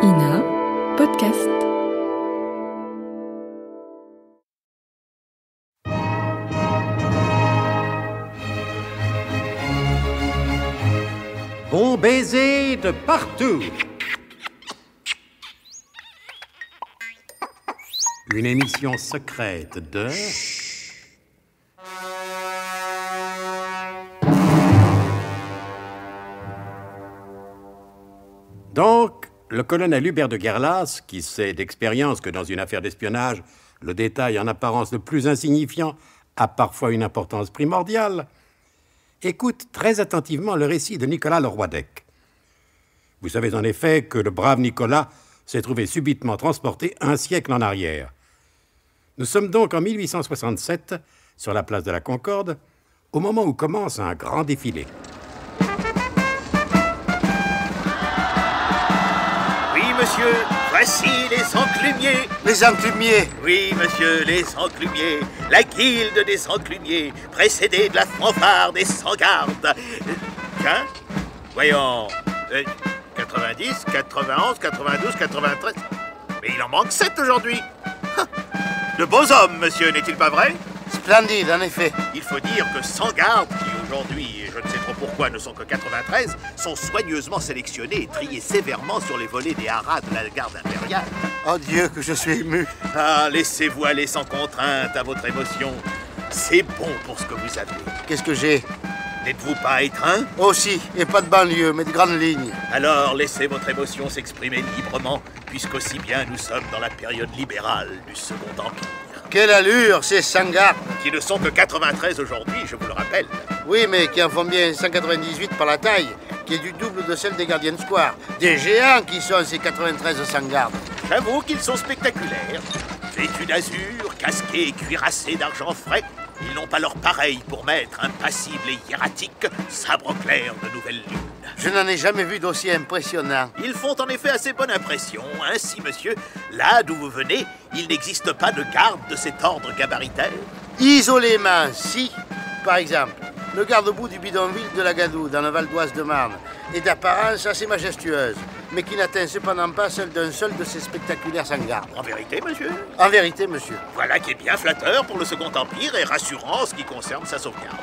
INA Podcast. Bon baiser de partout. Une émission secrète de... Donc, le colonel Hubert de Guerlas, qui sait d'expérience que dans une affaire d'espionnage, le détail en apparence le plus insignifiant a parfois une importance primordiale, écoute très attentivement le récit de Nicolas Leroidec. Vous savez en effet que le brave Nicolas s'est trouvé subitement transporté un siècle en arrière. Nous sommes donc en 1867, sur la place de la Concorde, au moment où commence un grand défilé. Oui, monsieur, voici les enclumiers. Les enclumiers? Oui, monsieur, les enclumiers. La guilde des enclumiers, précédée de la fanfare des 100 gardes. Tiens, voyons, 90, 91, 92, 93... Mais il en manque 7 aujourd'hui. De beaux hommes, monsieur, n'est-il pas vrai? Splendide, en effet. Il faut dire que 100 gardes, qui aujourd'hui, je ne sais trop pourquoi, ne sont que 93, sont soigneusement sélectionnés et triés sévèrement sur les volets des haras de la garde impériale. Oh Dieu, que je suis ému. Ah, laissez-vous aller sans contrainte à votre émotion. C'est bon pour ce que vous avez. Qu'est-ce que j'ai? N'êtes-vous pas étreint? Aussi, et pas de banlieue, mais de grandes lignes. Alors, laissez votre émotion s'exprimer librement, puisqu'aussi bien nous sommes dans la période libérale du Second Empire. Quelle allure, ces 100 gardes! Qui ne sont que 93 aujourd'hui, je vous le rappelle. Oui, mais qui en font bien 198 par la taille, qui est du double de celle des gardiens de square. Des géants qui sont ces 93 100 gardes. J'avoue qu'ils sont spectaculaires. Vêtus d'azur, casqués et cuirassés d'argent frais, ils n'ont pas leur pareil pour mettre impassible et hiératique, sabre clair de nouvelle lune. Je n'en ai jamais vu d'aussi impressionnant. Ils font en effet assez bonne impression. Ainsi, monsieur, là d'où vous venez, il n'existe pas de garde de cet ordre gabaritaire. Isolément, si, par exemple, le garde-boue du bidonville de la Gadoue, dans le Val d'Oise de Marne, est d'apparence assez majestueuse, mais qui n'atteint cependant pas celle d'un seul de ces spectaculaires 100 gardes. En vérité, monsieur? En vérité, monsieur. Voilà qui est bien flatteur pour le Second Empire et rassurant en ce qui concerne sa sauvegarde.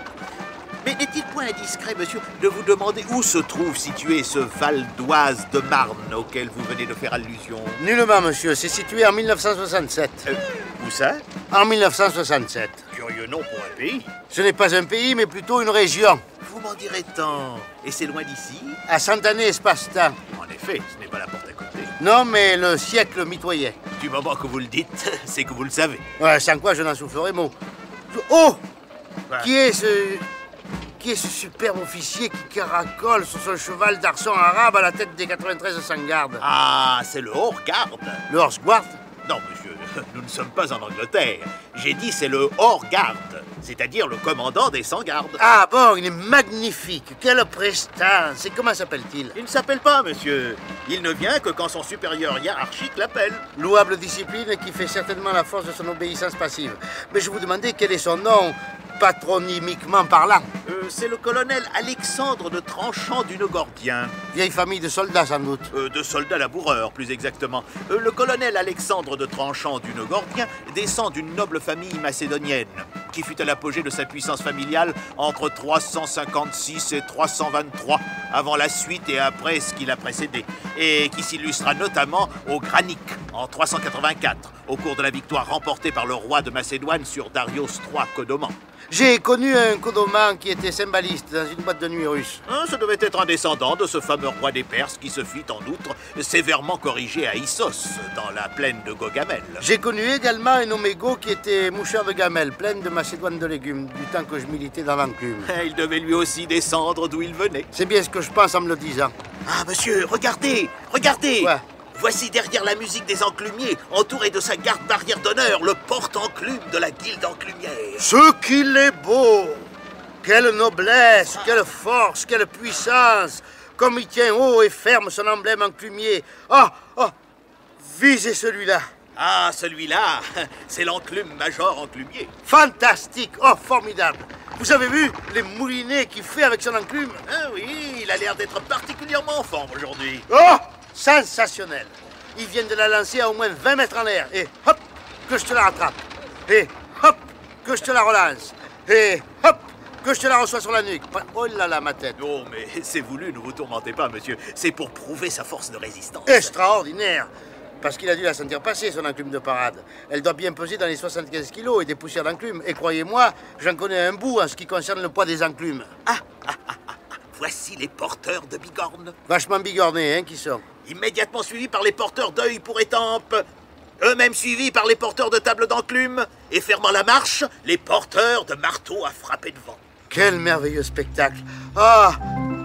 Mais n'est-il point indiscret, monsieur, de vous demander où se trouve situé ce Val d'Oise de Marne auquel vous venez de faire allusion? Nullement, monsieur. C'est situé en 1967. Où ça? En 1967. Curieux nom pour un pays. Ce n'est pas un pays, mais plutôt une région. Vous m'en direz tant. Et c'est loin d'ici? À 100 années espace-temps. En effet, ce n'est pas la porte à côté. Non, mais le siècle mitoyen. Du moment que vous le dites, c'est que vous le savez. Ouais, sans quoi je n'en soufflerai mot. Oh! Ouais. Qui est ce superbe officier qui caracole sur son cheval d'arçon arabe à la tête des 93 100 gardes? Ah, c'est le Hors-Garde. Le Horse Guard? Non, monsieur, nous ne sommes pas en Angleterre. J'ai dit c'est le Hors-Garde, c'est-à-dire le commandant des 100 gardes. Ah bon, il est magnifique. Quelle prestance. Et comment s'appelle-t-il? Il ne s'appelle pas, monsieur. Il ne vient que quand son supérieur hiérarchique l'appelle. Louable discipline qui fait certainement la force de son obéissance passive. Mais je vous demandais quel est son nom, patronymiquement parlant. C'est le colonel Alexandre de Tranchant du Nogordien. Vieille famille de soldats, sans doute. De soldats laboureurs, plus exactement. Le colonel Alexandre de Tranchant du Nogordien descend d'une noble famille macédonienne, qui fut à l'apogée de sa puissance familiale entre 356 et 323, avant la suite et après ce qui l'a précédé, et qui s'illustra notamment au Granic, en 384, au cours de la victoire remportée par le roi de Macédoine sur Darios III Codoman. J'ai connu un Codoman qui était cymbaliste dans une boîte de nuit russe. Ce devait être un descendant de ce fameux roi des Perses qui se fit en outre sévèrement corrigé à Issos, dans la plaine de Gogamel. J'ai connu également un Omégo qui était moucheur de gamelle, pleine de Macédoine de légumes, du temps que je militais dans l'enclume. Il devait lui aussi descendre d'où il venait. C'est bien ce que je pense en me le disant. Ah, monsieur, regardez, regardez! Ouais. Voici derrière la musique des enclumiers, entouré de sa garde barrière d'honneur, le porte-enclume de la guilde enclumière. Ce qu'il est beau! Quelle noblesse, quelle force, quelle puissance! Comme il tient haut et ferme son emblème enclumier. Ah, visez celui-là. Ah, celui-là, c'est l'enclume major enclumier. Fantastique, oh, formidable. Vous avez vu les moulinets qu'il fait avec son enclume? Ah oui, il a l'air d'être particulièrement en forme aujourd'hui. Oh, sensationnel. il vient de la lancer à au moins 20 mètres en l'air. Et hop, que je te la rattrape. Et hop, que je te la relance. Et hop, que je te la reçois sur la nuque. Oh là là, ma tête. Non, mais c'est voulu, ne vous tourmentez pas, monsieur. C'est pour prouver sa force de résistance. Extraordinaire. Parce qu'il a dû la sentir passer, son enclume de parade. Elle doit bien peser dans les 75 kilos et des poussières d'enclume. Et croyez-moi, j'en connais un bout en ce qui concerne le poids des enclumes. Voici les porteurs de bigornes. Vachement bigornés, hein, qui sont. Immédiatement suivis par les porteurs d'œil pour étampes. Eux-mêmes suivis par les porteurs de table d'enclume. Et fermant la marche, les porteurs de marteaux à frapper devant. Quel merveilleux spectacle. Ah,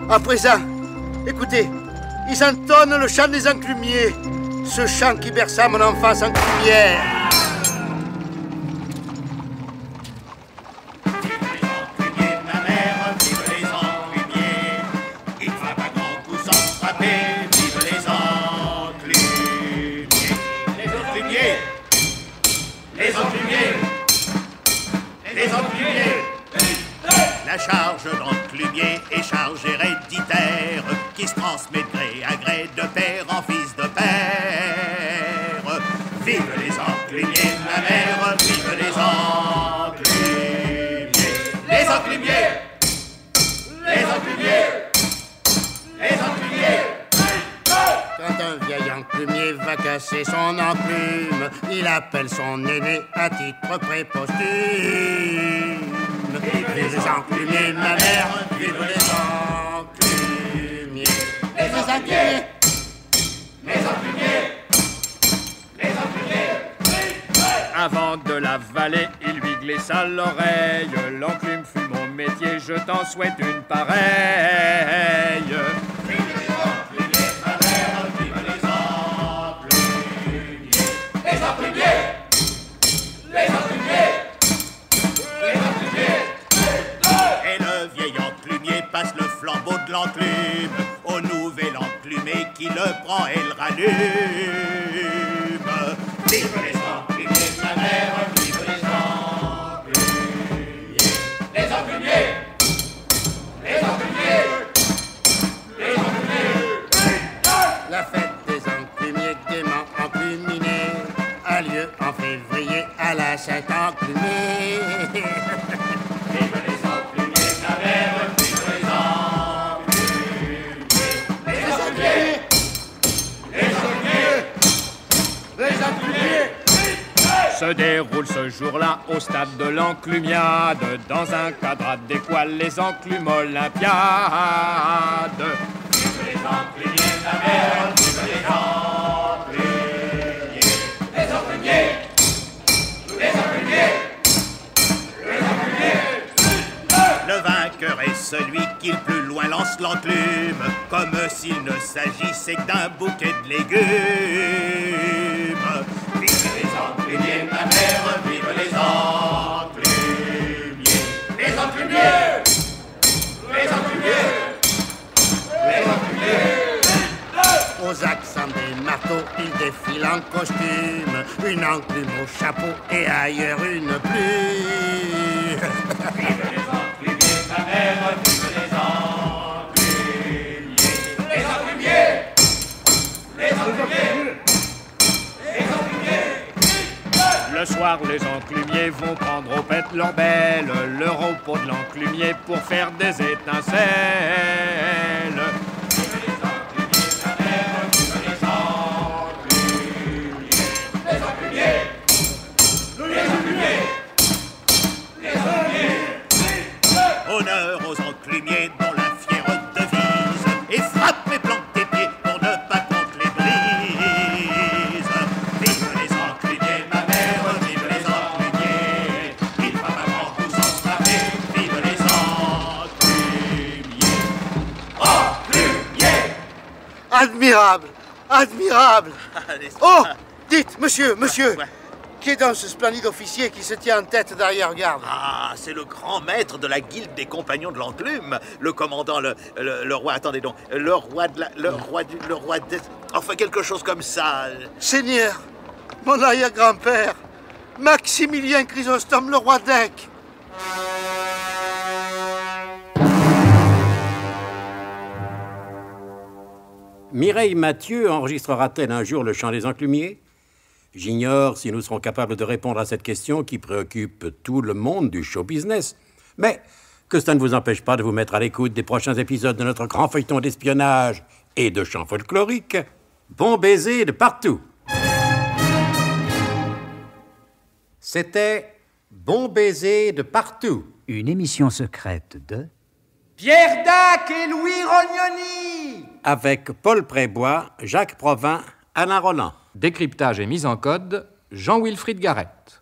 à présent, écoutez, ils entonnent le chant des enclumiers. Ce chant qui berça mon enfance enclumière. La charge d'enclumier est charge héréditaire qui se transmet de gré à gré, de père en fils de père. Vive les enclumiers, ma mère, vive les enclumiers. Les enclumiers, les enclumiers, les enclumiers. Quand un vieil enclumier va casser son enclume, il appelle son aîné à titre préposthume. Vive les enclumiers, ma mère, vive les enclumiers. Les enclumiers, Les enclumiers, les enclumiers. Avant de l'avaler, il lui glissa à l'oreille. L'enclume fut mon métier, je t'en souhaite une pareille. Vive les enclumiers, ma mère, vive les enclumiers. Les enclumiers, les enclumiers, les enclumiers. Et le vieil enclumier passe le flambeau de l'enclume au nouvel enclumier qui le prend et le rallume. Vive les enclumiers, ma mère, vive les enclumiers. Les enclumiers, les enclumiers, les enclumiers. la fête des enclumiers gaiement encluminés a lieu en février à la Saint-Enclumier. Vive les enclumiers, ma mère, vive les enclumiers. Les enclumiers, les enclumiers, les enclumiers. Se déroule ce jour-là au stade de l'enclumiade, dans un cadre adéquat, les enclumes olympiades. Vive les enclumiers, ma mère, vive les enclumiers. Les enclumiers, les enclumiers, les enclumiers. Le vainqueur est celui qui le plus loin lance l'enclume, comme s'il ne s'agissait que d'un bouquet de légumes. Vive les enclumiers, ma mère, vive les enclumiers. Les enclumiers, les enclumiers, les enclumiers. Aux accents des marteaux, il défile en costume, une enclume au chapeau et ailleurs une plume. Vive les enclumiers, ma mère, vive les enclumiers. Les enclumiers, les enclumiers, les enclumiers. Le soir, les enclumiers vont prendre au pet leur belle, le repos de l'enclumier pour faire des étincelles. Vive les enclumiers, ma mère, vive les enclumiers. Les enclumiers, les enclumiers, les enclumiers. Honneur aux enclumiers dont la fière devise et frappe et plante tes pieds pour ne pas contre les brises. Vive les enclumiers, ma mère, vive les enclumiers. Vive ma maman, tous en frapper, vive les enclumiers. Enclumiers. Admirable, admirable. N'est-ce Oh, pas? dites, monsieur, monsieur, Ouais. qui est donc ce splendide officier qui se tient en tête d'arrière-garde? Ah, c'est le grand maître de la guilde des compagnons de l'enclume, le commandant, le roi, attendez donc, le roi de enfin quelque chose comme ça. Seigneur, mon arrière-grand-père, Maximilien Chrysostome, le roi d'Inque. Mireille Mathieu enregistrera-t-elle un jour le chant des enclumiers? J'ignore si nous serons capables de répondre à cette question qui préoccupe tout le monde du show business. Mais que cela ne vous empêche pas de vous mettre à l'écoute des prochains épisodes de notre grand feuilleton d'espionnage et de chants folkloriques. Bon baiser de partout! C'était Bon baiser de partout. Une émission secrète de Pierre Dac et Louis Rognoni. Avec Paul Prébois, Jacques Provin, Alain Roland. Décryptage et mise en code, Jean-Wilfried Garrett.